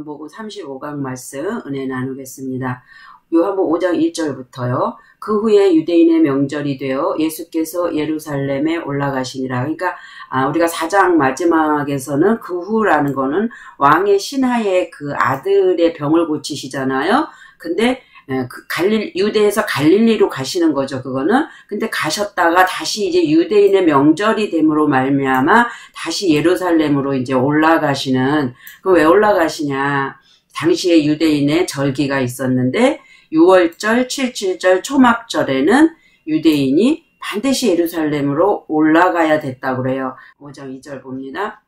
요한복음 35강 말씀 은혜 나누겠습니다. 요한복음 5장 1절부터요. 그 후에 유대인의 명절이 되어 예수께서 예루살렘에 올라가시니라. 그러니까 우리가 4장 마지막에서는 그 후라는 거는 왕의 신하의 그 아들의 병을 고치시잖아요. 근데 유대에서 갈릴리로 가시는 거죠, 그거는. 근데 가셨다가 다시 이제 유대인의 명절이 됨으로 말미암아 다시 예루살렘으로 이제 올라가시는, 그 왜 올라가시냐. 당시에 유대인의 절기가 있었는데, 6월절, 7.7절, 초막절에는 유대인이 반드시 예루살렘으로 올라가야 됐다고 그래요. 5장 2절 봅니다.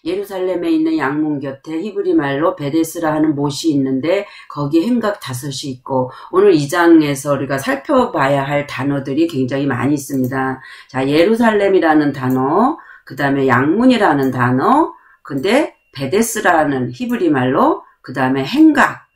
예루살렘에 있는 양문 곁에 히브리 말로 베데스라 하는 못이 있는데 거기 행각 5이 있고, 오늘 2장에서 우리가 살펴봐야 할 단어들이 굉장히 많이 있습니다. 자, 예루살렘이라는 단어, 그 다음에 양문이라는 단어, 근데 베데스라는 히브리 말로, 그 다음에 행각,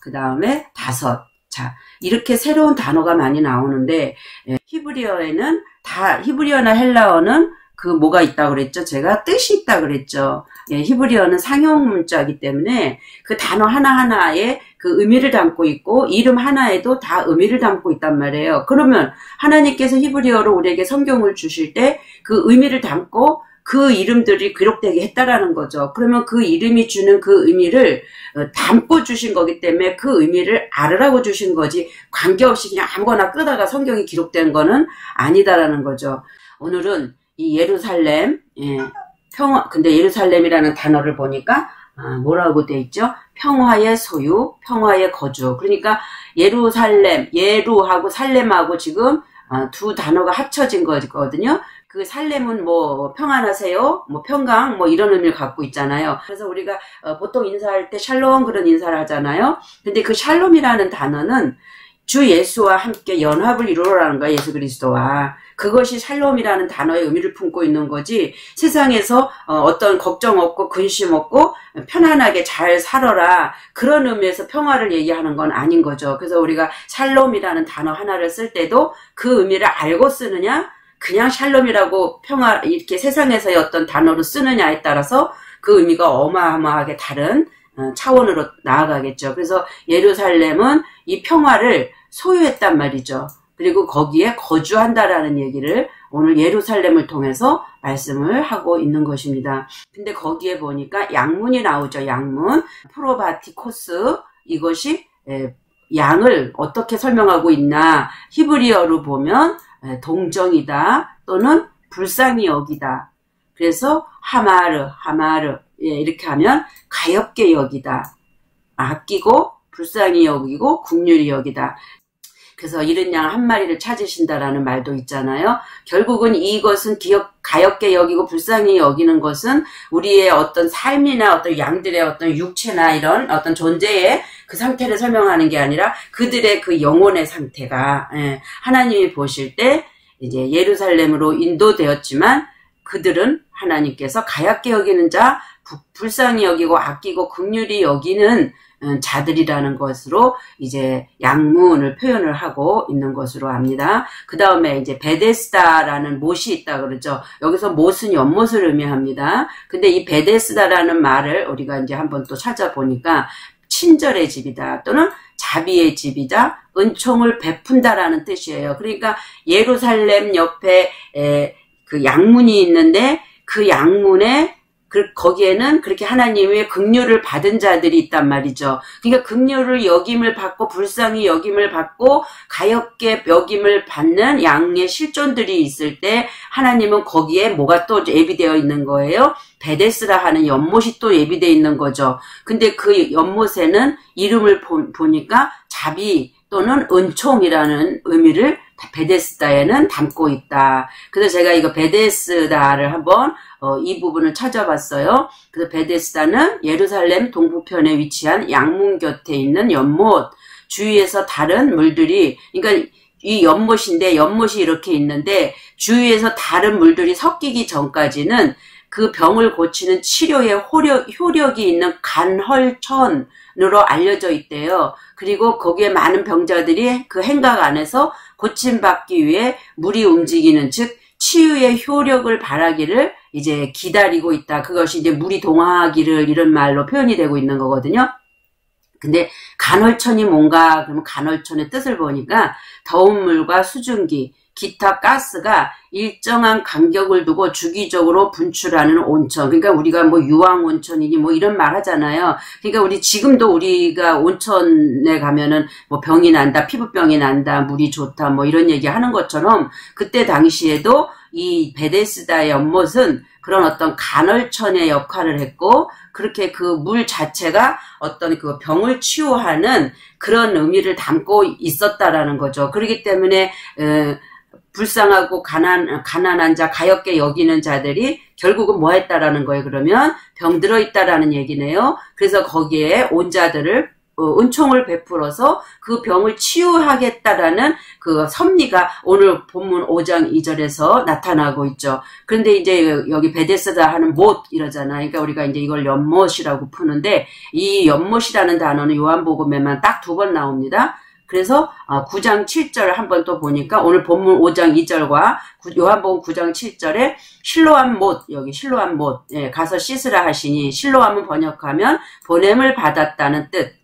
그 다음에 5. 자, 이렇게 새로운 단어가 많이 나오는데, 히브리어나 헬라어는 그 뭐가 있다고 그랬죠? 제가 뜻이 있다고 그랬죠. 예, 히브리어는 상형 문자이기 때문에 그 단어 하나하나에 그 의미를 담고 있고, 이름 하나에도 다 의미를 담고 있단 말이에요. 그러면 하나님께서 히브리어로 우리에게 성경을 주실 때 그 의미를 담고 그 이름들이 기록되게 했다라는 거죠. 그러면 그 이름이 주는 그 의미를 담고 주신 거기 때문에 그 의미를 알으라고 주신 거지, 관계없이 그냥 아무거나 끄다가 성경이 기록된 거는 아니다라는 거죠. 오늘은 이 예루살렘, 평화, 근데 예루살렘이라는 단어를 보니까, 뭐라고 돼 있죠? 평화의 소유, 평화의 거주. 그러니까 예루살렘, 예루하고 살렘하고 지금, 두 단어가 합쳐진 거거든요. 그 살렘은 뭐 평안하세요, 뭐 평강, 뭐 이런 의미를 갖고 있잖아요. 그래서 우리가 보통 인사할 때 샬롬 그런 인사를 하잖아요. 근데 그 샬롬이라는 단어는 주 예수와 함께 연합을 이루라는 거야, 예수 그리스도와. 그것이 샬롬이라는 단어의 의미를 품고 있는 거지, 세상에서 어떤 걱정 없고 근심 없고 편안하게 잘 살아라, 그런 의미에서 평화를 얘기하는 건 아닌 거죠. 그래서 우리가 샬롬이라는 단어 하나를 쓸 때도 그 의미를 알고 쓰느냐, 그냥 샬롬이라고 평화, 이렇게 세상에서의 어떤 단어로 쓰느냐에 따라서 그 의미가 어마어마하게 다른 차원으로 나아가겠죠. 그래서 예루살렘은 이 평화를 소유했단 말이죠. 그리고 거기에 거주한다라는 얘기를 오늘 예루살렘을 통해서 말씀을 하고 있는 것입니다. 근데 거기에 보니까 양문이 나오죠. 양문. 프로바티코스. 이것이 양을 어떻게 설명하고 있나. 히브리어로 보면 동정이다, 또는 불쌍히 여기다. 그래서 하마르, 이렇게 하면 가엾게 여기다, 아끼고 불쌍히 여기고 긍휼히 여기다. 그래서 이른 양 한 마리를 찾으신다라는 말도 있잖아요. 결국은 이것은 가엾게 여기고 불쌍히 여기는 것은 우리의 어떤 삶이나 어떤 양들의 어떤 육체나 이런 어떤 존재의 그 상태를 설명하는 게 아니라 그들의 그 영혼의 상태가, 하나님이 보실 때 이제 예루살렘으로 인도되었지만 그들은 하나님께서 가엾게 여기는 자, 불쌍히 여기고 아끼고 긍휼히 여기는 자들이라는 것으로 이제 양문을 표현을 하고 있는 것으로 압니다. 그 다음에 이제 베데스다라는 못이 있다 그러죠. 여기서 못은 연못을 의미합니다. 근데 이 베데스다라는 말을 우리가 이제 한번 또 찾아보니까 친절의 집이다, 또는 자비의 집이다, 은총을 베푼다라는 뜻이에요. 그러니까 예루살렘 옆에 그 양문이 있는데 그 양문에 거기에는 그렇게 하나님의 긍휼을 받은 자들이 있단 말이죠. 그러니까 긍휼을 여김을 받고 불쌍히 여김을 받고 가엾게 여김을 받는 양의 실존들이 있을 때 하나님은 거기에 뭐가 또 예비되어 있는 거예요? 베데스라 하는 연못이 또 예비되어 있는 거죠. 근데 그 연못에는 이름을 보니까 자비 또는 은총이라는 의미를 베데스다에는 담고 있다. 그래서 제가 이거 베데스다를 한번 이 부분을 찾아봤어요. 그래서 베데스다는 예루살렘 동부편에 위치한 양문 곁에 있는 연못, 주위에서 다른 물들이, 그러니까 이 연못인데 연못이 이렇게 있는데 주위에서 다른 물들이 섞이기 전까지는 그 병을 고치는 치료의 효력이 있는 간헐천으로 알려져 있대요. 그리고 거기에 많은 병자들이 그 행각 안에서 고침받기 위해 물이 움직이는, 즉 치유의 효력을 바라기를 이제 기다리고 있다. 그것이 이제 물이 동하기를 이런 말로 표현이 되고 있는 거거든요. 근데 간헐천이 뭔가 그러면 간헐천의 뜻을 보니까 더운 물과 수증기, 기타 가스가 일정한 간격을 두고 주기적으로 분출하는 온천. 그러니까 우리가 뭐 유황온천이니 뭐 이런 말 하잖아요. 그러니까 우리 지금도 우리가 온천에 가면은 뭐 병이 난다, 피부병이 난다, 물이 좋다 뭐 이런 얘기 하는 것처럼 그때 당시에도 이 베데스다의 연못은 그런 어떤 간헐천의 역할을 했고 그렇게 그 물 자체가 어떤 그 병을 치유하는 그런 의미를 담고 있었다라는 거죠. 그렇기 때문에 불쌍하고 가난한 자, 가엾게 여기는 자들이 결국은 뭐 했다라는 거예요. 그러면 병들어 있다라는 얘기네요. 그래서 거기에 온 자들을 은총을 베풀어서 그 병을 치유하겠다라는 그 섭리가 오늘 본문 5장 2절에서 나타나고 있죠. 그런데 이제 여기 베데스다 하는 못 이러잖아요. 그러니까 우리가 이제 이걸 연못이라고 푸는데 이 연못이라는 단어는 요한복음에만 딱 2번 나옵니다. 그래서 9장 7절 한번 또 보니까 오늘 본문 5장 2절과 요한복음 9장 7절에 실로암 못, 여기 실로암 못, 예, 가서 씻으라 하시니 실로암은 번역하면 보냄을 받았다는 뜻.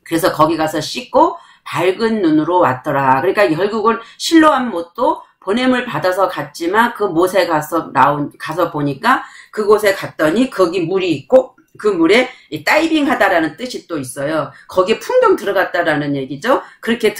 그래서 거기 가서 씻고 밝은 눈으로 왔더라. 그러니까 결국은 실로암 못도 보냄을 받아서 갔지만 그 못에 가서 보니까 그곳에 갔더니 거기 물이 있고 그 물에 다이빙 하다라는 뜻이 또 있어요. 거기에 풍덩 들어갔다라는 얘기죠. 그렇게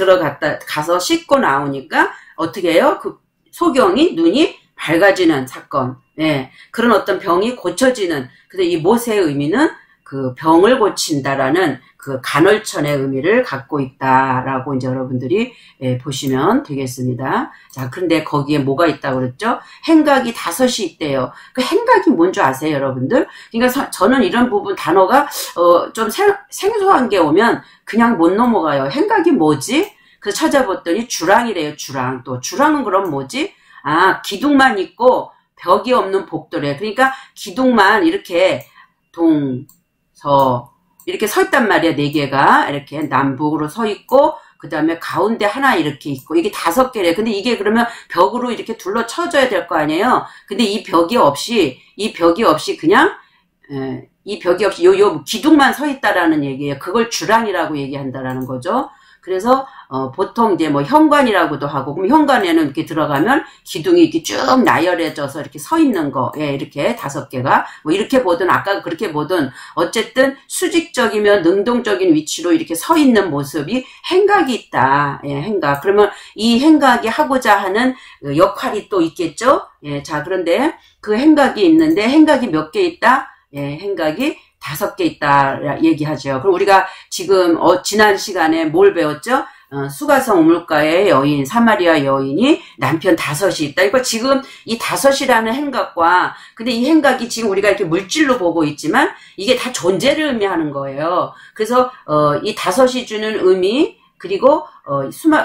가서 씻고 나오니까 어떻게 해요? 그 소경이 눈이 밝아지는 사건. 예. 그런 어떤 병이 고쳐지는. 그래서 이 못의 의미는 그 병을 고친다라는 그 간헐천의 의미를 갖고 있다라고 이제 여러분들이 보시면 되겠습니다. 자, 그런데 거기에 뭐가 있다고 그랬죠? 행각이 5이 있대요. 그 행각이 뭔지 아세요, 여러분들? 그러니까 저는 이런 부분 단어가 좀 생소한 게 오면 그냥 못 넘어가요. 행각이 뭐지? 그래서 찾아봤더니 주랑이래요, 주랑. 또 주랑은 그럼 뭐지? 아, 기둥만 있고 벽이 없는 복도래. 그러니까 기둥만 이렇게 이렇게 서 있단 말이야. 4개가 이렇게 남북으로 서 있고 그 다음에 가운데 하나 이렇게 있고 이게 5개래. 근데 이게 그러면 벽으로 이렇게 둘러쳐져야 될 거 아니에요. 근데 이 벽이 없이 그냥 이 벽이 없이 요 기둥만 서 있다라는 얘기예요. 그걸 주랑이라고 얘기한다라는 거죠. 그래서 보통 이제 뭐 현관이라고도 하고, 그럼 현관에는 이렇게 들어가면 기둥이 이렇게 쭉 나열해져서 이렇게 서 있는 거, 예, 이렇게 5개가 뭐 이렇게 보든 아까 그렇게 보든 어쨌든 수직적이면 능동적인 위치로 이렇게 서 있는 모습이 행각이 있다. 예, 행각. 그러면 이 행각이 하고자 하는 역할이 또 있겠죠. 예, 자, 그런데 그 행각이 있는데 행각이 몇 개 있다? 예, 행각이 5개 있다 얘기하죠. 그럼 우리가 지금 지난 시간에 뭘 배웠죠? 수가성 우물가의 여인, 사마리아 여인이 남편 5이 있다. 이거 지금 이 5이라는 행각과, 근데 이 행각이 지금 우리가 이렇게 물질로 보고 있지만 이게 다 존재를 의미하는 거예요. 그래서 이 5이 주는 의미, 그리고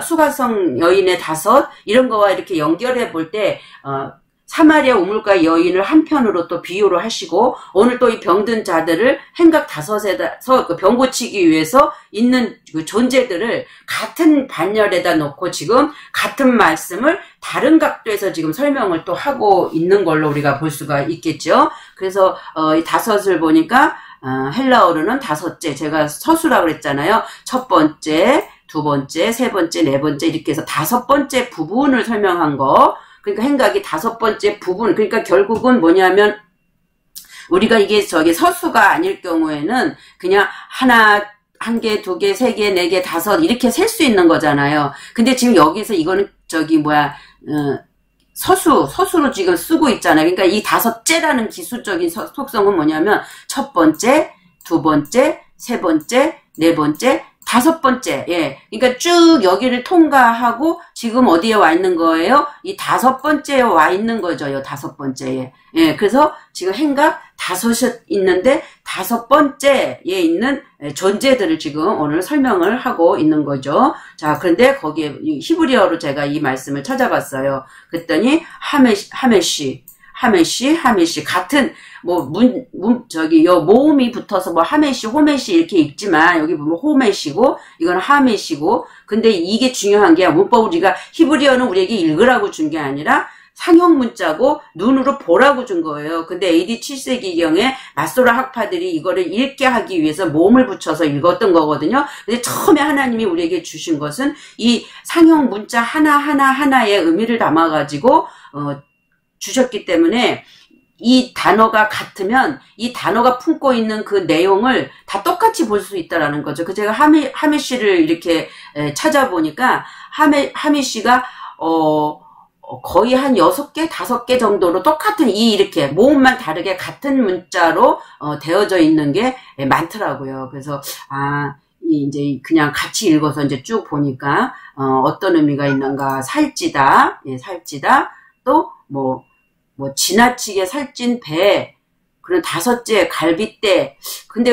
수가성 여인의 5 이런 거와 이렇게 연결해 볼 때 사마리아 우물가 여인을 한편으로 또 비유로 하시고, 오늘 또 이 병든 자들을 행각 5에서 그 병 고치기 위해서 있는 그 존재들을 같은 반열에다 놓고 지금 같은 말씀을 다른 각도에서 지금 설명을 또 하고 있는 걸로 우리가 볼 수가 있겠죠. 그래서 이 5을 보니까 헬라어로는 5째, 제가 서수라고 그랬잖아요. 첫 번째, 두 번째, 세 번째, 네 번째 이렇게 해서 5번째 부분을 설명한 거. 그러니까 행각이 5번째 부분, 그러니까 결국은 뭐냐면 우리가 이게 서수가 아닐 경우에는 그냥 하나, 1개, 2개, 3개, 4개, 5 이렇게 셀 수 있는 거잖아요. 근데 지금 여기서 이거는 서수로 지금 쓰고 있잖아요. 그러니까 이 5째라는 기술적인 속성은 뭐냐면 첫 번째, 두 번째, 세 번째, 네 번째, 5번째, 예. 그러니까 쭉 여기를 통과하고 지금 어디에 와 있는 거예요? 이 5번째에 와 있는 거죠. 요 5번째에. 예. 그래서 지금 행각 5이 있는데 5번째에 있는 존재들을 지금 오늘 설명을 하고 있는 거죠. 자, 그런데 거기에 히브리어로 제가 이 말씀을 찾아봤어요. 그랬더니 하메시 같은 요 모음이 붙어서 뭐 하메시, 호메시 이렇게 읽지만 여기 보면 호메시고 이건 하메시고, 근데 이게 중요한 게 문법 우리가 히브리어는 우리에게 읽으라고 준 게 아니라 상형 문자고 눈으로 보라고 준 거예요. 근데 AD 7세기경에 맞소라 학파들이 이거를 읽게 하기 위해서 몸을 붙여서 읽었던 거거든요. 근데 처음에 하나님이 우리에게 주신 것은 이 상형 문자 하나하나의 의미를 담아가지고 주셨기 때문에 이 단어가 같으면 이 단어가 품고 있는 그 내용을 다 똑같이 볼 수 있다라는 거죠. 그 제가 하미 씨를 이렇게 찾아보니까 하미 씨가 거의 한 6개, 5개 정도로 똑같은 이렇게 모음만 다르게 같은 문자로 되어져 있는 게 많더라고요. 그래서 이제 그냥 같이 읽어서 이제 쭉 보니까 어떤 의미가 있는가. 살찌다, 살찌다. 또 뭐 지나치게 살찐 배, 그리고 5째 갈빗대. 근데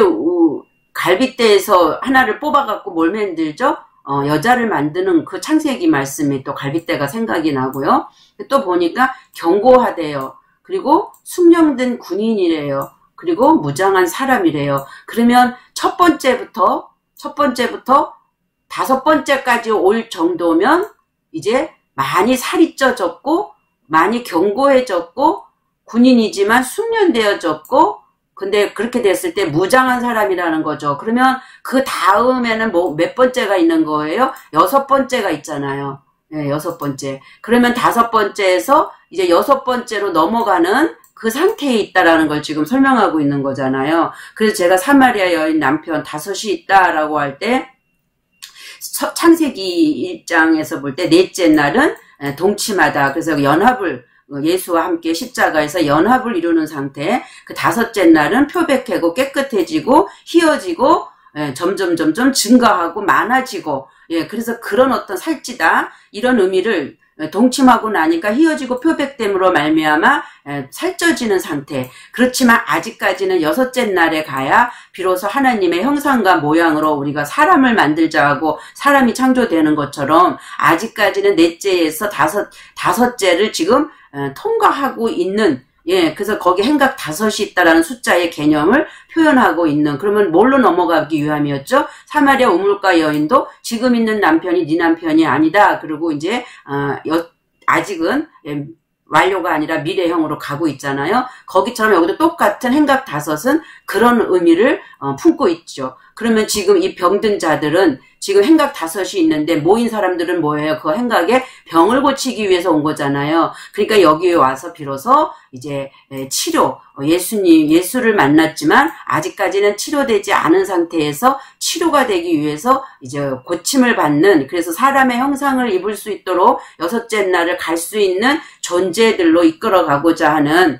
갈빗대에서 하나를 뽑아갖고 뭘 만들죠? 여자를 만드는 그 창세기 말씀이 또 갈빗대가 생각이 나고요. 또 보니까 경고하대요. 그리고 숙련된 군인이래요. 그리고 무장한 사람이래요. 그러면 첫 번째부터 5번째까지 올 정도면 이제 많이 살이 쪄졌고 많이 견고해졌고 군인이지만 숙련되어졌고 근데 그렇게 됐을 때 무장한 사람이라는 거죠. 그러면 그 다음에는 뭐 몇 번째가 있는 거예요? 6번째가 있잖아요. 네, 6번째. 그러면 5번째에서 이제 6번째로 넘어가는 그 상태에 있다라는 걸 지금 설명하고 있는 거잖아요. 그래서 제가 사마리아 여인 남편 5이 있다라고 할 때 창세기 1장에서 볼 때 넷째 날은 동침하다. 그래서 연합을 예수와 함께 십자가에서 연합을 이루는 상태. 그 5째 날은 표백하고 깨끗해지고 희어지고 점점 증가하고 많아지고 그래서 그런 어떤 살찌다 이런 의미를 동침하고 나니까 희어지고 표백됨으로 말미암아 살쪄지는 상태. 그렇지만 아직까지는 6째 날에 가야 비로소 하나님의 형상과 모양으로 우리가 사람을 만들자 하고 사람이 창조되는 것처럼 아직까지는 넷째에서 다섯째를 지금 통과하고 있는 그래서 거기 행각 5이 있다라는 숫자의 개념을 표현하고 있는 그러면 뭘로 넘어가기 위함이었죠? 사마리아 우물가 여인도 지금 있는 남편이 네 남편이 아니다. 그리고 이제 아직은 완료가 아니라 미래형으로 가고 있잖아요. 거기처럼 여기도 똑같은 행각 5은 그런 의미를 품고 있죠. 그러면 지금 이 병든 자들은 지금 행각 5이 있는데 모인 사람들은 뭐예요? 그 행각에 병을 고치기 위해서 온 거잖아요. 그러니까 여기에 와서 비로소 이제 치료, 예수를 만났지만 아직까지는 치료되지 않은 상태에서 치료가 되기 위해서 이제 고침을 받는, 그래서 사람의 형상을 입을 수 있도록 6째 날을 갈 수 있는 존재들로 이끌어가고자 하는,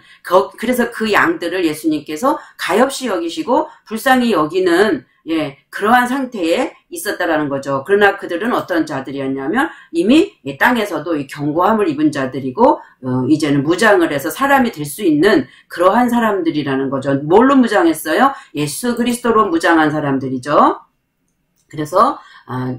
그래서 그 양들을 예수님께서 가엾이 여기시고 불쌍히 여기는 그러한 상태에 있었다라는 거죠. 그러나 그들은 어떤 자들이었냐면 이미 이 땅에서도 이 경고함을 입은 자들이고 이제는 무장을 해서 사람이 될 수 있는 그러한 사람들이라는 거죠. 뭘로 무장했어요? 예수 그리스도로 무장한 사람들이죠. 그래서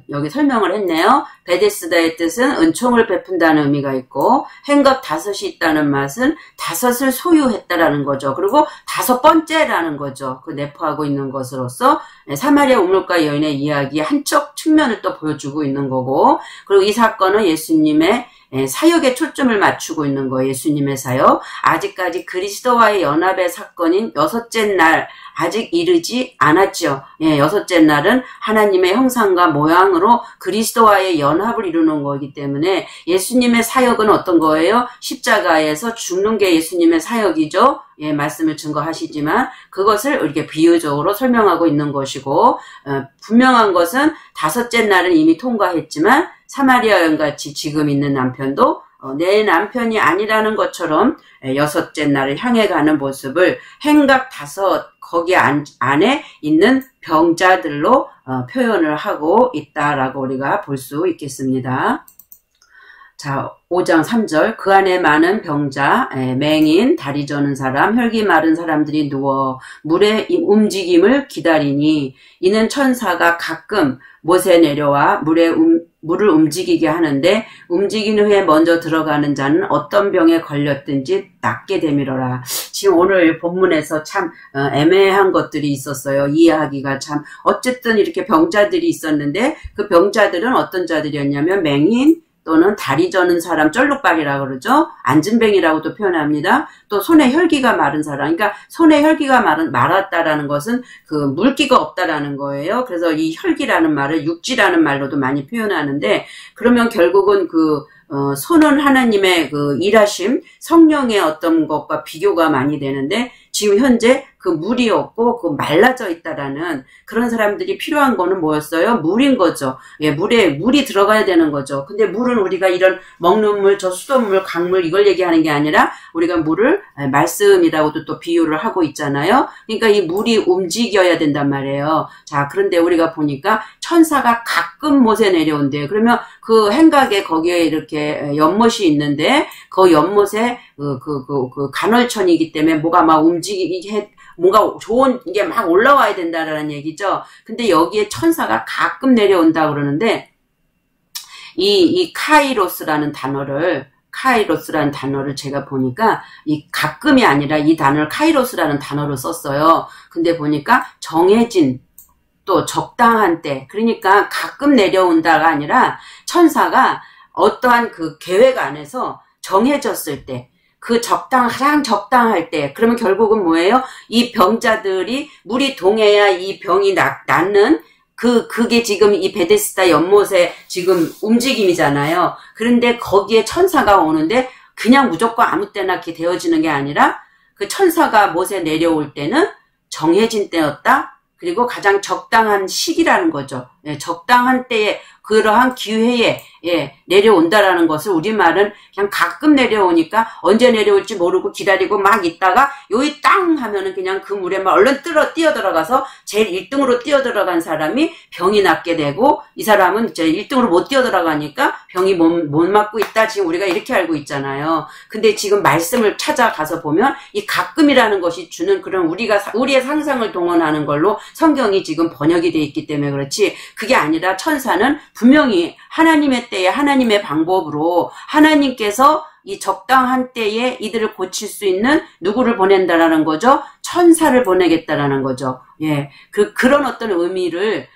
여기 설명을 했네요. 베데스다의 뜻은 은총을 베푼다는 의미가 있고 행각 5이 있다는 맛은 5을 소유했다라는 거죠. 그리고 5번째라는 거죠. 그 내포하고 있는 것으로서 사마리아 우물가 여인의 이야기의 한쪽 측면을 또 보여주고 있는 거고, 그리고 이 사건은 예수님의 사역에 초점을 맞추고 있는 거예요. 예수님의 사역. 아직까지 그리스도와의 연합의 사건인 6째 날 아직 이르지 않았죠. 6째 날은 하나님의 형상과 모양으로 그리스도와의 연합을 이루는 거기 때문에 예수님의 사역은 어떤 거예요? 십자가에서 죽는 게 예수님의 사역이죠. 말씀을 증거하시지만 그것을 이렇게 비유적으로 설명하고 있는 것이고, 분명한 것은 5째 날은 이미 통과했지만 사마리아 여인같이 지금 있는 남편도 내 남편이 아니라는 것처럼 6째 날을 향해 가는 모습을 행각 5 거기 안에 있는 병자들로 표현을 하고 있다라고 우리가 볼 수 있겠습니다. 자, 5장 3절. 그 안에 많은 병자, 맹인, 다리 저는 사람, 혈기 마른 사람들이 누워 물의 움직임을 기다리니 이는 천사가 가끔 못에 내려와 물을 움직이게 하는데 움직인 후에 먼저 들어가는 자는 어떤 병에 걸렸든지 낫게 되밀어라. 지금 오늘 본문에서 참 애매한 것들이 있었어요. 이해하기가 참, 어쨌든 이렇게 병자들이 있었는데 그 병자들은 어떤 자들이었냐면 맹인, 또는 다리 저는 사람 쩔룩박이라고 그러죠. 안진뱅이라고도 표현합니다. 또 손에 혈기가 마른 사람. 그러니까 손에 혈기가 말았다라는 것은 그 물기가 없다라는 거예요. 그래서 이 혈기라는 말을 육지라는 말로도 많이 표현하는데, 그러면 결국은 손은 하나님의 그 일하심, 성령의 어떤 것과 비교가 많이 되는데, 지금 현재 그 물이 없고 그 말라져 있다라는 그런 사람들이 필요한 거는 뭐였어요? 물인 거죠. 예, 물이 들어가야 되는 거죠. 근데 물은 우리가 이런 먹는 물, 저 수돗물, 강물 이걸 얘기하는 게 아니라 우리가 물을 말씀이라고도 또 비유를 하고 있잖아요. 그러니까 이 물이 움직여야 된단 말이에요. 자, 그런데 우리가 보니까 천사가 가끔 못에 내려온대요. 그러면 그 행각에 거기에 이렇게 연못이 있는데 그 연못에 그 간헐천이기 때문에 뭐가 막 뭔가 좋은 게 막 올라와야 된다라는 얘기죠. 근데 여기에 천사가 가끔 내려온다 그러는데, 이 카이로스라는 단어를 제가 보니까 이 가끔이 아니라 이 단어를 카이로스라는 단어로 썼어요. 근데 보니까 정해진 또 적당한 때, 그러니까 가끔 내려온다가 아니라 천사가 어떠한 그 계획 안에서 정해졌을 때, 가장 적당할 때, 그러면 결국은 뭐예요? 이 병자들이 물이 동해야 이 병이 낫는 그게 지금 이 베데스다 연못의 지금 움직임이잖아요. 그런데 거기에 천사가 오는데 그냥 무조건 아무 때나 이렇게 되어지는 게 아니라 그 천사가 못에 내려올 때는 정해진 때였다. 그리고 가장 적당한 시기라는 거죠. 예, 적당한 때에 그러한 기회에 내려온다라는 것을 우리말은 그냥 가끔 내려오니까 언제 내려올지 모르고 기다리고 막 있다가 요이 땅 하면은 그냥 그 물에 막 얼른 뛰어들어가서 제일 1등으로 뛰어들어간 사람이 병이 낫게 되고, 이 사람은 이제 1등으로 못 뛰어들어가니까 병이 못 맞고 있다. 지금 우리가 이렇게 알고 있잖아요. 근데 지금 말씀을 찾아가서 보면 이 가끔이라는 것이 주는 그런 우리의 상상을 동원하는 걸로 성경이 지금 번역이 돼 있기 때문에 그렇지, 그게 아니라 천사는 분명히 하나님의 때에 하나님의 방법으로 하나님께서 이 적당한 때에 이들을 고칠 수 있는 누구를 보낸다라는 거죠? 천사를 보내겠다라는 거죠. 예. 그런 어떤 의미를,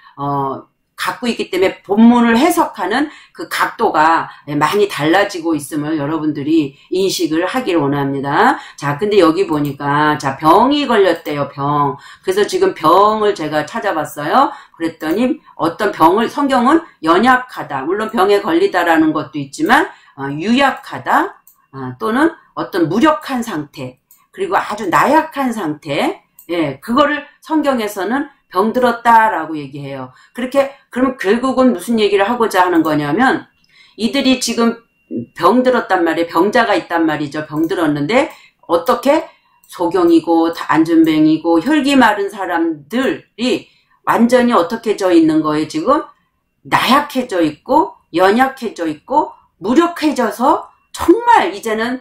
갖고 있기 때문에 본문을 해석하는 그 각도가 많이 달라지고 있음을 여러분들이 인식을 하기를 원합니다. 자, 근데 여기 보니까, 자, 병이 걸렸대요, 병. 그래서 지금 병을 제가 찾아봤어요. 그랬더니 어떤 병을, 성경은 연약하다, 물론 병에 걸리다라는 것도 있지만, 유약하다, 또는 어떤 무력한 상태, 그리고 아주 나약한 상태, 예, 그거를 성경에서는 병들었다라고 얘기해요. 그러면 결국은 무슨 얘기를 하고자 하는 거냐면, 이들이 지금 병들었단 말이에요. 병자가 있단 말이죠. 병들었는데, 어떻게? 소경이고, 안전뱅이고, 혈기 마른 사람들이 완전히 어떻게 져 있는 거예요, 지금? 나약해져 있고, 연약해져 있고, 무력해져서, 정말 이제는,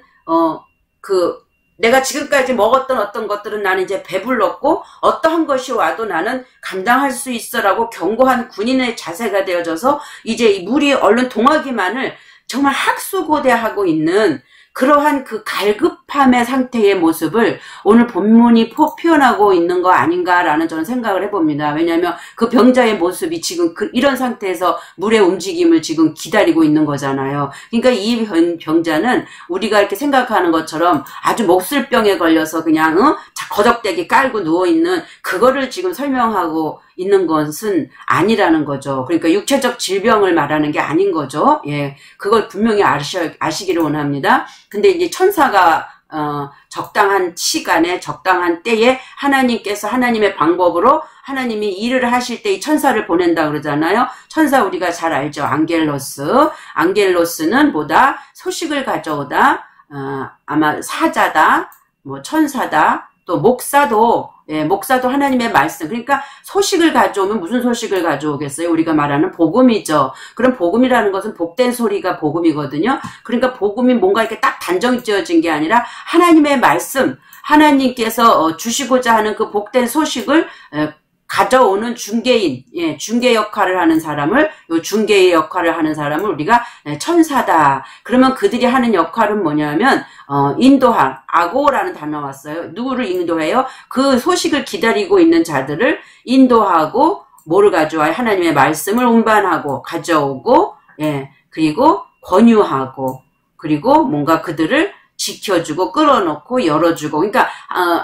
내가 지금까지 먹었던 어떤 것들은 나는 이제 배불렀고 어떠한 것이 와도 나는 감당할 수 있어라고 견고한 군인의 자세가 되어져서 이제 이 물이 얼른 동하기만을 정말 학수고대하고 있는 그러한 그 갈급함의 상태의 모습을 오늘 본문이 표현하고 있는 거 아닌가라는 저는 생각을 해봅니다. 왜냐하면 그 병자의 모습이 지금 이런 상태에서 물의 움직임을 지금 기다리고 있는 거잖아요. 그러니까 이 병자는 우리가 이렇게 생각하는 것처럼 아주 몫을병에 걸려서 그냥 거적대기 깔고 누워있는 그거를 지금 설명하고 있는 것은 아니라는 거죠. 그러니까 육체적 질병을 말하는 게 아닌 거죠. 예, 그걸 분명히 아시기를 원합니다. 근데 이제 천사가 적당한 시간에 적당한 때에 하나님께서 하나님의 방법으로 하나님이 일을 하실 때 이 천사를 보낸다 그러잖아요. 천사 우리가 잘 알죠. 안겔로스는 뭐다? 소식을 가져오다. 아마 사자다, 뭐 천사다, 또 목사도 하나님의 말씀. 그러니까 소식을 가져오면 무슨 소식을 가져오겠어요? 우리가 말하는 복음이죠. 그럼 복음이라는 것은 복된 소리가 복음이거든요. 그러니까 복음이 뭔가 이렇게 딱 단정이 지어진 게 아니라 하나님의 말씀, 하나님께서 주시고자 하는 그 복된 소식을 가져오는 중개인, 중개 역할을 하는 사람을, 중개의 역할을 하는 사람을 우리가 천사다. 그러면 그들이 하는 역할은 뭐냐면, 인도할, 아고라는 단어 왔어요. 누구를 인도해요? 그 소식을 기다리고 있는 자들을 인도하고, 뭐를 가져와요? 하나님의 말씀을 운반하고, 가져오고, 그리고 권유하고 그리고 뭔가 그들을 지켜주고 끌어놓고 열어주고 그러니까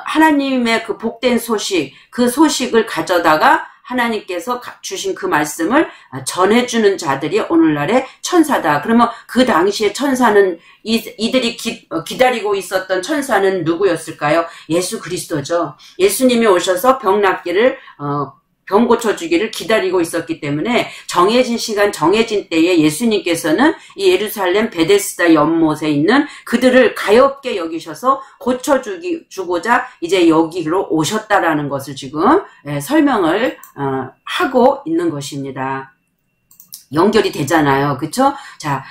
하나님의 그 복된 소식 그 소식을 가져다가 하나님께서 주신 그 말씀을 전해주는 자들이 오늘날의 천사다. 그러면 그 당시에 천사는 이들이 기다리고 있었던 천사는 누구였을까요? 예수 그리스도죠. 예수님이 오셔서 병 낫기를 병 고쳐주기를 기다리고 있었기 때문에 정해진 시간 정해진 때에 예수님께서는 이 예루살렘 베데스다 연못에 있는 그들을 가엾게 여기셔서 고쳐주고자 이제 여기로 오셨다라는 것을 지금 설명을 하고 있는 것입니다. 연결이 되잖아요. 그쵸? 자,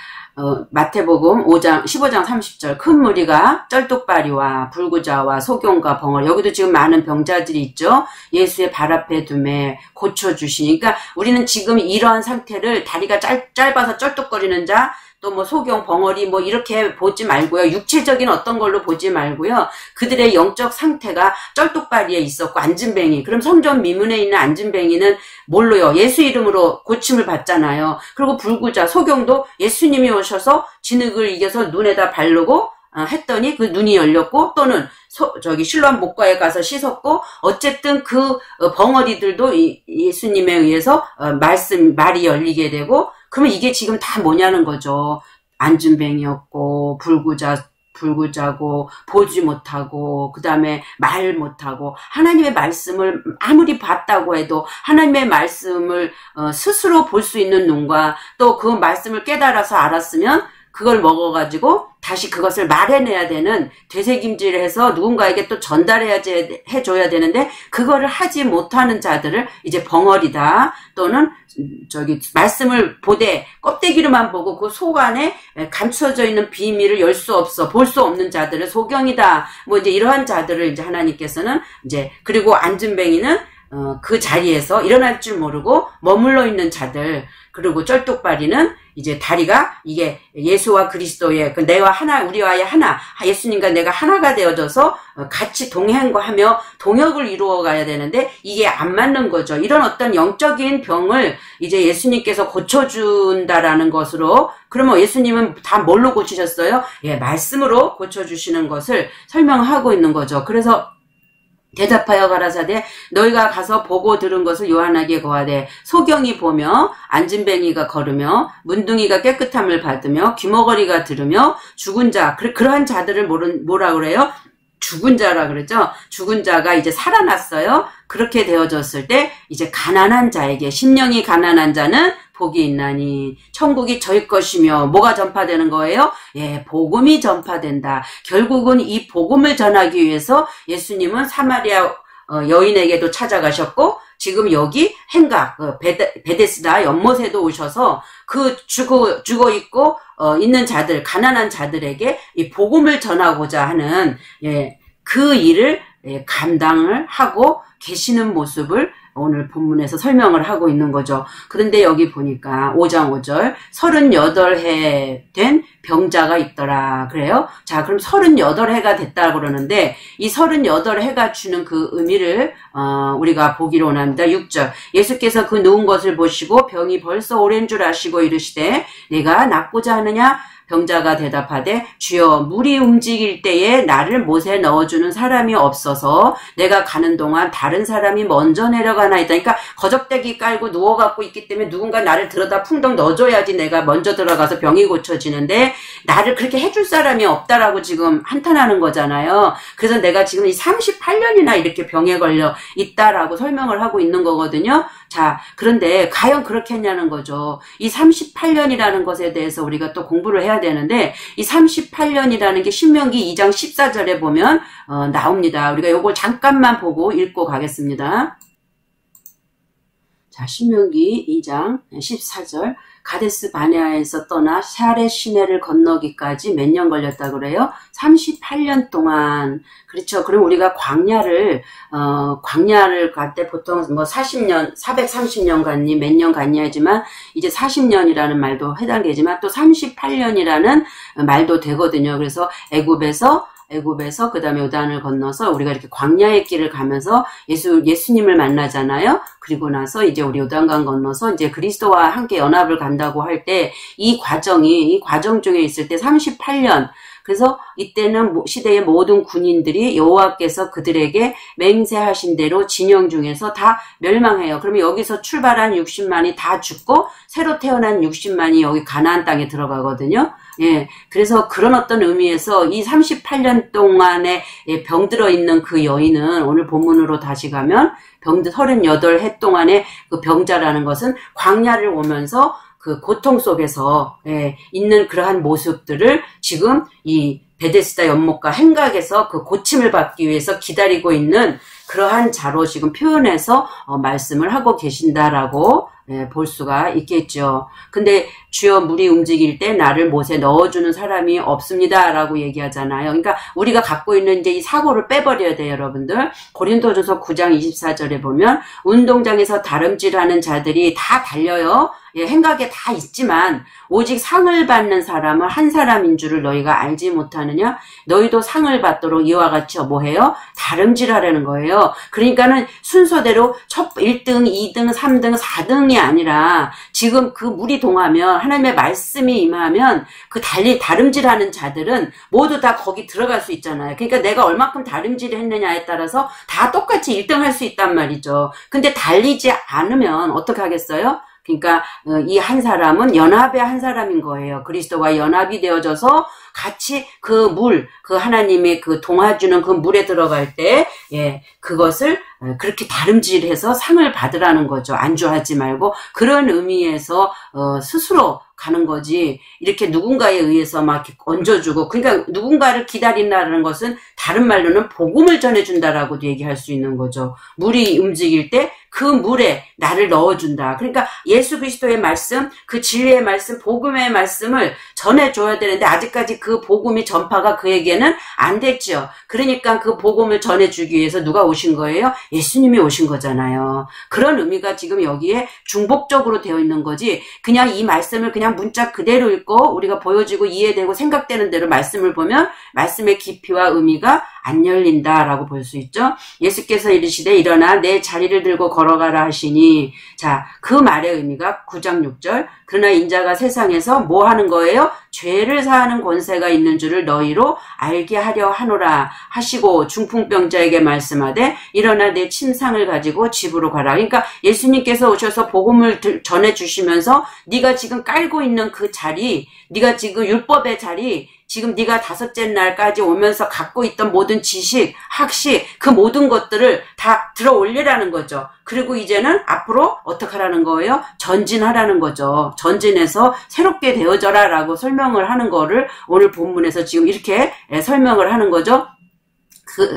마태복음 15장 30절 큰 무리가 쩔뚝발이와 불구자와 소경과 벙어리 여기도 지금 많은 병자들이 있죠. 예수의 발 앞에 두매 고쳐주시니 그러니까 우리는 지금 이러한 상태를 다리가 짧아서 쩔뚝거리는 자 또 뭐 소경, 벙어리 뭐 이렇게 보지 말고요. 육체적인 어떤 걸로 보지 말고요. 그들의 영적 상태가 쩔뚝발이에 있었고 안진뱅이. 그럼 성전 미문에 있는 안진뱅이는 뭘로요? 예수 이름으로 고침을 받잖아요. 그리고 불구자, 소경도 예수님이 오셔서 진흙을 이겨서 눈에다 바르고 했더니 그 눈이 열렸고 또는 실로암 목가에 가서 씻었고 어쨌든 그 벙어리들도 예수님에 의해서 말이 열리게 되고 그러면 이게 지금 다 뭐냐는 거죠. 안진뱅이였고 불구자고 보지 못하고 그 다음에 말 못하고 하나님의 말씀을 아무리 봤다고 해도 하나님의 말씀을 스스로 볼 수 있는 눈과 또 그 말씀을 깨달아서 알았으면 그걸 먹어가지고 다시 그것을 말해내야 되는 되새김질을 해서 누군가에게 또 해줘야 되는데 그거를 하지 못하는 자들을 이제 벙어리다 또는 말씀을 보되 껍데기로만 보고 그 속 안에 감춰져 있는 비밀을 열 수 없어 볼 수 없는 자들을 소경이다 뭐 이제 이러한 자들을 이제 하나님께서는 이제 그리고 안진뱅이는 그 자리에서 일어날 줄 모르고 머물러 있는 자들 그리고 쩔뚝발이는 이제 다리가 이게 예수와 그리스도의 그 내와 하나 우리와의 하나 예수님과 내가 하나가 되어져서 같이 동행하며 동역을 이루어 가야 되는데 이게 안 맞는 거죠. 이런 어떤 영적인 병을 이제 예수님께서 고쳐준다라는 것으로 그러면 예수님은 다 뭘로 고치셨어요? 예, 말씀으로 고쳐주시는 것을 설명하고 있는 거죠. 그래서 대답하여 가라사대 너희가 가서 보고 들은 것을 요한에게 고하되 소경이 보며 안진뱅이가 걸으며 문둥이가 깨끗함을 받으며 귀머거리가 들으며 죽은 자 그러한 자들을 뭐라 그래요? 죽은 자라 그러죠. 죽은 자가 이제 살아났어요. 그렇게 되어졌을 때 이제 가난한 자에게 심령이 가난한 자는 복이 있나니 천국이 저희 것이며 뭐가 전파되는 거예요? 예, 복음이 전파된다. 결국은 이 복음을 전하기 위해서 예수님은 사마리아 여인에게도 찾아가셨고 지금 여기 행각 베데스다 연못에도 오셔서 그 죽어 있고 있는 자들 가난한 자들에게 이 복음을 전하고자 하는 그 일을 감당을 하고 계시는 모습을 오늘 본문에서 설명을 하고 있는 거죠. 그런데 여기 보니까 5장 5절 38해 된 병자가 있더라 그래요. 자 그럼 38해가 됐다 그러는데 이 38해가 주는 그 의미를 우리가 보기로 원합니다. 6절 예수께서 그 누운 것을 보시고 병이 벌써 오랜 줄 아시고 이르시되 내가 낫고자 하느냐 병자가 대답하되 주여 물이 움직일 때에 나를 못에 넣어주는 사람이 없어서 내가 가는 동안 다른 사람이 먼저 내려가나이다. 그러니까 거적대기 깔고 누워갖고 있기 때문에 누군가 나를 들어다 풍덩 넣어줘야지 내가 먼저 들어가서 병이 고쳐지는데 나를 그렇게 해줄 사람이 없다라고 지금 한탄하는 거잖아요. 그래서 내가 지금 이 38년이나 이렇게 병에 걸려 있다라고 설명을 하고 있는 거거든요. 자, 그런데 과연 그렇게 했냐는 거죠. 이 38년이라는 것에 대해서 우리가 또 공부를 해야 되는데 이 38년이라는 게 신명기 2장 14절에 보면 나옵니다. 우리가 요걸 잠깐만 보고 읽고 가겠습니다. 자, 신명기 2장 14절 가데스 바네아에서 떠나 샤레 시내를 건너기까지 몇 년 걸렸다 그래요? 38년 동안. 그렇죠. 그럼 우리가 광야를 갈 때 보통 뭐 40년, 430년 갔니, 몇 년 갔니 하지만 이제 40년이라는 말도 해당되지만 또 38년이라는 말도 되거든요. 그래서 애굽에서 애굽에서 그다음에 요단을 건너서 우리가 이렇게 광야의 길을 가면서 예수님을 만나잖아요. 그리고 나서 이제 우리 요단강 건너서 이제 그리스도와 함께 연합을 간다고 할 때 이 과정 중에 있을 때 38년, 그래서 이때는 시대의 모든 군인들이 여호와께서 그들에게 맹세하신 대로 진영 중에서 다 멸망해요. 그러면 여기서 출발한 60만이 다 죽고 새로 태어난 60만이 여기 가나안 땅에 들어가거든요. 예, 그래서 그런 어떤 의미에서 이 38년 동안에 병들어 있는 그 여인은 오늘 본문으로 다시 가면 38해 동안에 그 병자라는 것은 광야를 오면서 그 고통 속에서 있는 그러한 모습들을 지금 이 베데스다 연못가 행각에서 그 고침을 받기 위해서 기다리고 있는 그러한 자로 지금 표현해서 말씀을 하고 계신다라고 볼 수가 있겠죠. 근데 주여 물이 움직일 때 나를 못에 넣어주는 사람이 없습니다 라고 얘기하잖아요. 그러니까 우리가 갖고 있는 이제 이 사고를 빼버려야 돼요, 여러분들. 고린도전서 9장 24절에 보면 운동장에서 다름질하는 자들이 다 달려요. 행각에 다 있지만 오직 상을 받는 사람은 한 사람인 줄을 너희가 알지 못하느냐? 너희도 상을 받도록 이와 같이 뭐해요? 다름질하라는 거예요. 그러니까는 순서대로 1등, 2등, 3등, 4등이 아니라 지금 그 물이 동하면 하나님의 말씀이 임하면 그 다름질하는 자들은 모두 다 거기 들어갈 수 있잖아요. 그러니까 내가 얼마큼 다름질을 했느냐에 따라서 다 똑같이 1등 할 수 있단 말이죠. 근데 달리지 않으면 어떻게 하겠어요? 그러니까 이 한 사람은 연합의 한 사람인 거예요. 그리스도와 연합이 되어져서 같이 그 하나님의 그 동화주는 그 물에 들어갈 때, 그것을 그렇게 다름질해서 상을 받으라는 거죠. 안주하지 말고 그런 의미에서 스스로 가는 거지. 이렇게 누군가에 의해서 막 이렇게 얹어주고, 그러니까 누군가를 기다린다는 것은 다른 말로는 복음을 전해준다라고도 얘기할 수 있는 거죠. 물이 움직일 때 그 물에 나를 넣어준다. 그러니까 예수 그리스도의 말씀, 그 진리의 말씀, 복음의 말씀을 전해줘야 되는데 아직까지 그 복음이 전파가 그에게는 안 됐죠. 그러니까 그 복음을 전해주기 위해서 누가 오신 거예요? 예수님이 오신 거잖아요. 그런 의미가 지금 여기에 중복적으로 되어 있는 거지, 그냥 이 말씀을 그냥 문자 그대로 읽고 우리가 보여지고 이해되고 생각되는 대로 말씀을 보면 말씀의 깊이와 의미가 안 열린다라고 볼 수 있죠. 예수께서 이르시되 일어나 내 자리를 들고 걸어가라 하시니, 자, 그 말의 의미가 9장 6절, 그러나 인자가 세상에서 뭐 하는 거예요? 죄를 사하는 권세가 있는 줄을 너희로 알게 하려 하노라 하시고 중풍병자에게 말씀하되 일어나 내 침상을 가지고 집으로 가라. 그러니까 예수님께서 오셔서 복음을 전해주시면서 네가 지금 깔고 있는 그 자리, 네가 지금 율법의 자리, 지금 네가 5째 날까지 오면서 갖고 있던 모든 지식, 학식, 그 모든 것들을 다 들어 올리라는 거죠. 그리고 이제는 앞으로 어떻게 하라는 거예요? 전진하라는 거죠. 전진해서 새롭게 되어져라 라고 설명을 하는 거를 오늘 본문에서 지금 이렇게 설명을 하는 거죠.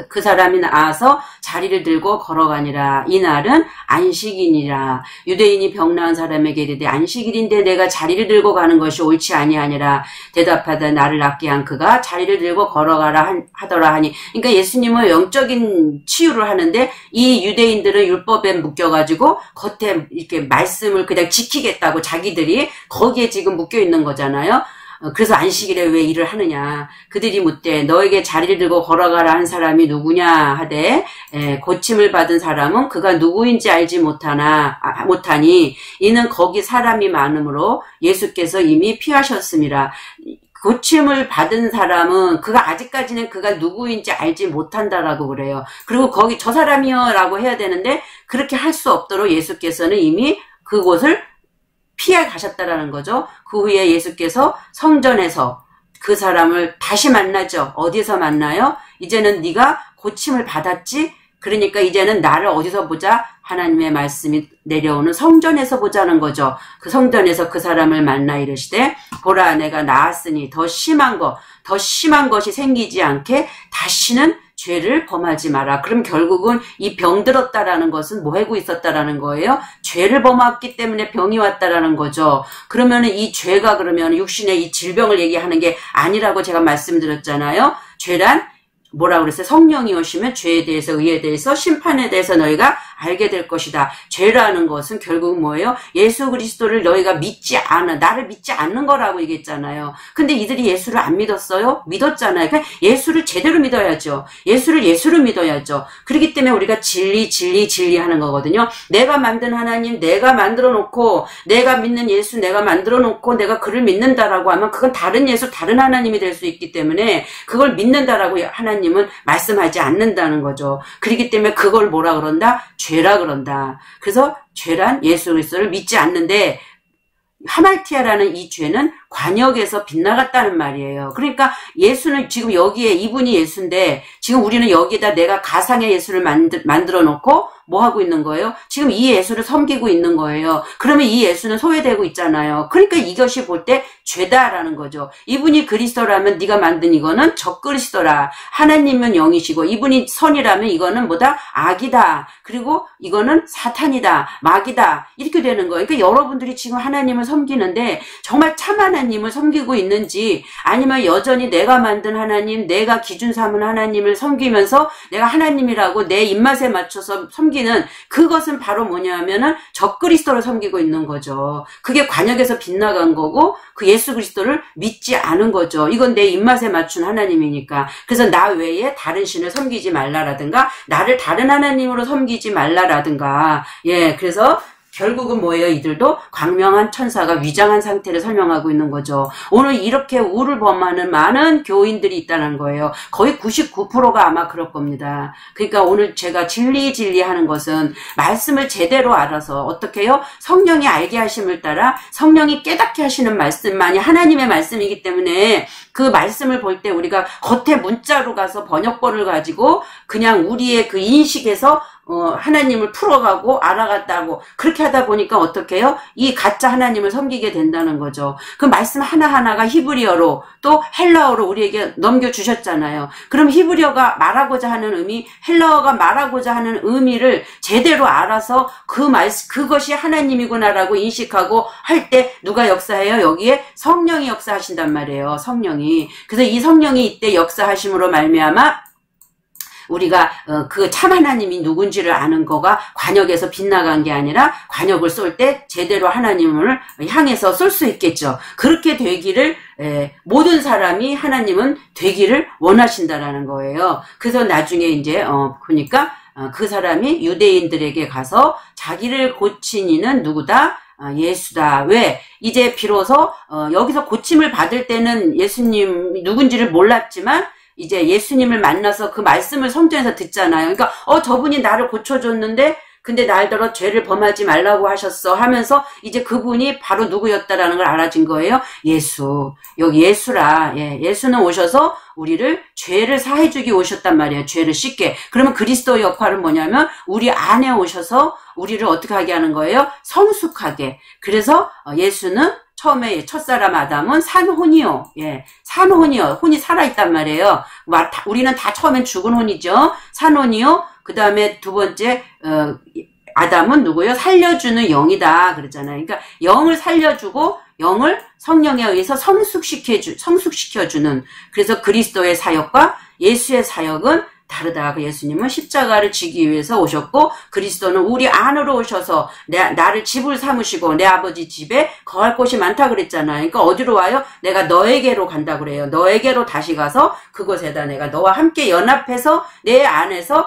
그 사람이 나와서 자리를 들고 걸어가니라. 이날은 안식이니라. 유대인이 병 나은 사람에게 이르되 안식일인데 내가 자리를 들고 가는 것이 옳지 아니하니라. 대답하되 나를 낫게 한 그가 자리를 들고 걸어가라 하더라 하니. 그러니까 예수님은 영적인 치유를 하는데 이 유대인들은 율법에 묶여가지고 겉에 이렇게 말씀을 그냥 지키겠다고 자기들이 거기에 지금 묶여 있는 거잖아요. 그래서 안식일에 왜 일을 하느냐. 그들이 묻되 너에게 자리를 들고 걸어가라 한 사람이 누구냐 하되 고침을 받은 사람은 그가 누구인지 알지 못하니 이는 거기 사람이 많으므로 예수께서 이미 피하셨음이라. 고침을 받은 사람은 그가 아직까지는 그가 누구인지 알지 못한다라고 그래요. 그리고 거기 저 사람이요 라고 해야 되는데 그렇게 할 수 없도록 예수께서는 이미 그곳을 피해 가셨다라는 거죠. 그 후에 예수께서 성전에서 그 사람을 다시 만나죠. 어디서 만나요? 이제는 네가 고침을 받았지? 그러니까 이제는 나를 어디서 보자? 하나님의 말씀이 내려오는 성전에서 보자는 거죠. 그 성전에서 그 사람을 만나 이르시되 보라 내가 나았으니 더 심한 것이 생기지 않게 다시는 죄를 범하지 마라. 그럼 결국은 이 병들었다라는 것은 뭐 하고 있었다라는 거예요? 죄를 범했기 때문에 병이 왔다라는 거죠. 그러면은 이 죄가 그러면 육신의 이 질병을 얘기하는 게 아니라고 제가 말씀드렸잖아요. 죄란 뭐라 그랬어요? 성령이 오시면 죄에 대해서, 의에 대해서, 심판에 대해서 너희가 알게 될 것이다. 죄라는 것은 결국 뭐예요? 예수 그리스도를 너희가 믿지 않아, 나를 믿지 않는 거라고 얘기했잖아요. 근데 이들이 예수를 안 믿었어요? 믿었잖아요. 그러니까 예수를 제대로 믿어야죠. 예수를 예수로 믿어야죠. 그렇기 때문에 우리가 진리 하는 거거든요. 내가 만든 하나님, 내가 만들어 놓고, 내가 믿는 예수, 내가 만들어 놓고, 내가 그를 믿는다라고 하면 그건 다른 예수, 다른 하나님이 될 수 있기 때문에 그걸 믿는다라고 하나님은 말씀하지 않는다는 거죠. 그렇기 때문에 그걸 뭐라 그런다? 죄라 그런다. 그래서 죄란 예수 그리스도를 믿지 않는데, 하말티아라는 이 죄는 관역에서 빗나갔다는 말이에요. 그러니까 예수는 지금 여기에 이분이 예수인데 지금 우리는 여기에다 내가 가상의 예수를 만들어 놓고 뭐 하고 있는 거예요? 지금 이 예수를 섬기고 있는 거예요. 그러면 이 예수는 소외되고 있잖아요. 그러니까 이것이 볼 때 죄다라는 거죠. 이분이 그리스도라면 네가 만든 이거는 적그리스도라. 하나님은 영이시고 이분이 선이라면 이거는 뭐다? 악이다. 그리고 이거는 사탄이다. 마귀다. 이렇게 되는 거예요. 그러니까 여러분들이 지금 하나님을 섬기는데 정말 참 하나님을 섬기고 있는지 아니면 여전히 내가 만든 하나님, 내가 기준 삼은 하나님을 섬기면서 내가 하나님이라고 내 입맛에 맞춰서 섬기는 그것은 바로 뭐냐면은 적그리스도를 섬기고 있는 거죠. 그게 관역에서 빗나간 거고 그 예수 그리스도를 믿지 않은 거죠. 이건 내 입맛에 맞춘 하나님이니까. 그래서 나 외에 다른 신을 섬기지 말라라든가 나를 다른 하나님으로 섬기지 말라라든가. 예, 그래서 결국은 뭐예요? 이들도 광명한 천사가 위장한 상태를 설명하고 있는 거죠. 오늘 이렇게 우를 범하는 많은 교인들이 있다는 거예요. 거의 99%가 아마 그럴 겁니다. 그러니까 오늘 제가 진리 하는 것은 말씀을 제대로 알아서 어떻게 해요? 성령이 알게 하심을 따라 성령이 깨닫게 하시는 말씀만이 하나님의 말씀이기 때문에 그 말씀을 볼 때 우리가 겉에 문자로 가서 번역본을 가지고 그냥 우리의 그 인식에서 하나님을 풀어가고 알아갔다고 그렇게 하다 보니까 어떻게 해요? 이 가짜 하나님을 섬기게 된다는 거죠. 그 말씀 하나하나가 히브리어로 또 헬라어로 우리에게 넘겨주셨잖아요. 그럼 히브리어가 말하고자 하는 의미, 헬라어가 말하고자 하는 의미를 제대로 알아서 그것이 하나님이구나라고 인식하고 할 때 누가 역사해요? 여기에 성령이 역사하신단 말이에요. 성령이. 그래서 이 성령이 이때 역사하심으로 말미암아 우리가 그 참 하나님이 누군지를 아는 거가 관역에서 빗나간 게 아니라 관역을 쏠 때 제대로 하나님을 향해서 쏠 수 있겠죠. 그렇게 되기를 모든 사람이 하나님은 되기를 원하신다라는 거예요. 그래서 나중에 이제 보니까 그 사람이 유대인들에게 가서 자기를 고친 이는 누구다? 예수다. 왜? 이제 비로소 여기서 고침을 받을 때는 예수님 누군지를 몰랐지만 이제 예수님을 만나서 그 말씀을 성전에서 듣잖아요. 그러니까 저분이 나를 고쳐줬는데 근데 날더러 죄를 범하지 말라고 하셨어 하면서 이제 그분이 바로 누구였다라는 걸 알아진 거예요. 예수. 여기 예수라. 예, 예수는 오셔서 우리를 죄를 사해주기 오셨단 말이에요. 죄를 씻게. 그러면 그리스도의 역할은 뭐냐면 우리 안에 오셔서 우리를 어떻게 하게 하는 거예요? 성숙하게. 그래서 예수는 처음에 첫사람 아담은 산혼이요. 예, 산혼이요. 혼이 살아있단 말이에요. 우리는 다 처음엔 죽은 혼이죠. 산혼이요. 그 다음에 두 번째 아담은 누구요? 살려주는 영이다 그랬잖아요. 그러니까 영을 살려주고 영을 성령에 의해서 성숙시켜주는. 그래서 그리스도의 사역과 예수의 사역은 다르다. 예수님은 십자가를 지기 위해서 오셨고 그리스도는 우리 안으로 오셔서 나를 집을 삼으시고 내 아버지 집에 거할 곳이 많다 그랬잖아요. 그러니까 어디로 와요? 내가 너에게로 간다 그래요. 너에게로 다시 가서 그곳에다 내가 너와 함께 연합해서 내 안에서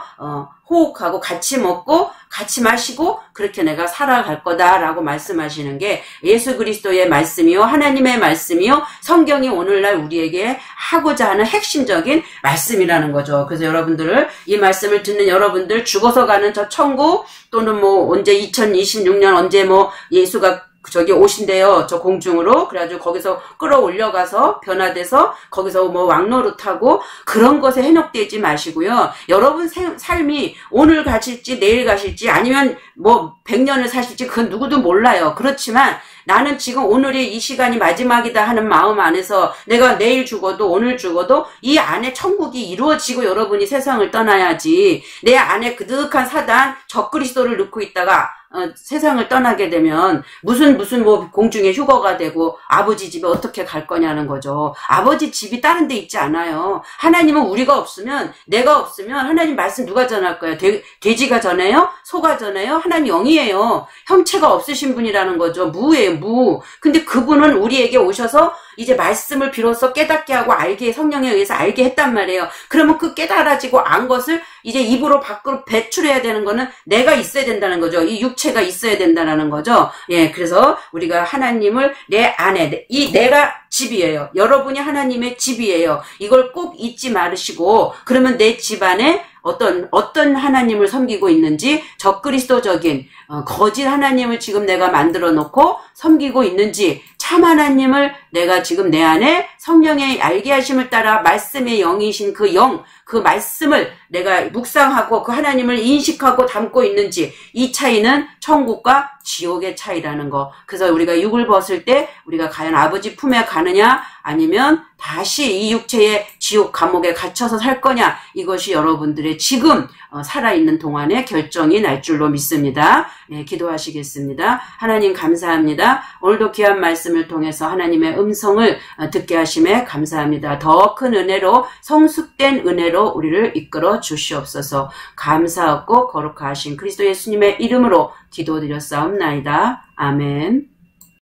호흡하고 같이 먹고 같이 마시고 그렇게 내가 살아갈 거다라고 말씀하시는 게 예수 그리스도의 말씀이요 하나님의 말씀이요 성경이 오늘날 우리에게 하고자 하는 핵심적인 말씀이라는 거죠. 그래서 여러분들 이 말씀을 듣는 여러분들 죽어서 가는 저 천국 또는 뭐 언제 2026년 언제 뭐 예수가 저기 오신대요. 저 공중으로. 그래가지고 거기서 끌어올려가서 변화돼서 거기서 뭐 왕노릇하고 그런 것에 현혹되지 마시고요. 여러분 삶이 오늘 가실지 내일 가실지 아니면 뭐 100년을 사실지 그건 누구도 몰라요. 그렇지만 나는 지금 오늘이 이 시간이 마지막이다 하는 마음 안에서 내가 내일 죽어도 오늘 죽어도 이 안에 천국이 이루어지고 여러분이 세상을 떠나야지 내 안에 그득한 사단 적그리스도를 넣고 있다가 세상을 떠나게 되면 무슨 뭐 공중에 휴거가 되고 아버지 집에 어떻게 갈 거냐는 거죠. 아버지 집이 다른 데 있지 않아요. 하나님은 우리가 없으면, 내가 없으면 하나님 말씀 누가 전할 거예요? 돼지가 전해요? 소가 전해요? 하나님 영이에요. 형체가 없으신 분이라는 거죠. 무예요, 무. 근데 그분은 우리에게 오셔서 이제 말씀을 비로소 깨닫게 하고 알게, 성령에 의해서 알게 했단 말이에요. 그러면 그 깨달아지고 안 것을 이제 입으로 밖으로 배출해야 되는 거는 내가 있어야 된다는 거죠. 이 육체가 있어야 된다는 거죠. 예, 그래서 우리가 하나님을 내 안에, 이 내가 집이에요. 여러분이 하나님의 집이에요. 이걸 꼭 잊지 마시고, 그러면 내 집안에 어떤 하나님을 섬기고 있는지, 적그리스도적인 거짓 하나님을 지금 내가 만들어 놓고 섬기고 있는지, 참 하나님을 내가 지금 내 안에 성령의 알게 하심을 따라 말씀의 영이신 그 영, 그 말씀을 내가 묵상하고 그 하나님을 인식하고 담고 있는지, 이 차이는 천국과 지옥의 차이라는 거. 그래서 우리가 육을 벗을 때 우리가 과연 아버지 품에 가느냐, 아니면 다시 이 육체의 지옥 감옥에 갇혀서 살 거냐, 이것이 여러분들의 지금 살아있는 동안의 결정이 날 줄로 믿습니다. 예, 기도하시겠습니다. 하나님 감사합니다. 오늘도 귀한 말씀을 통해서 하나님의 음성을 듣게 하심에 감사합니다. 더 큰 은혜로, 성숙된 은혜로 우리를 이끌어 주시옵소서. 감사하고 거룩하신 그리스도 예수님의 이름으로 기도드렸사옵나이다. 아멘.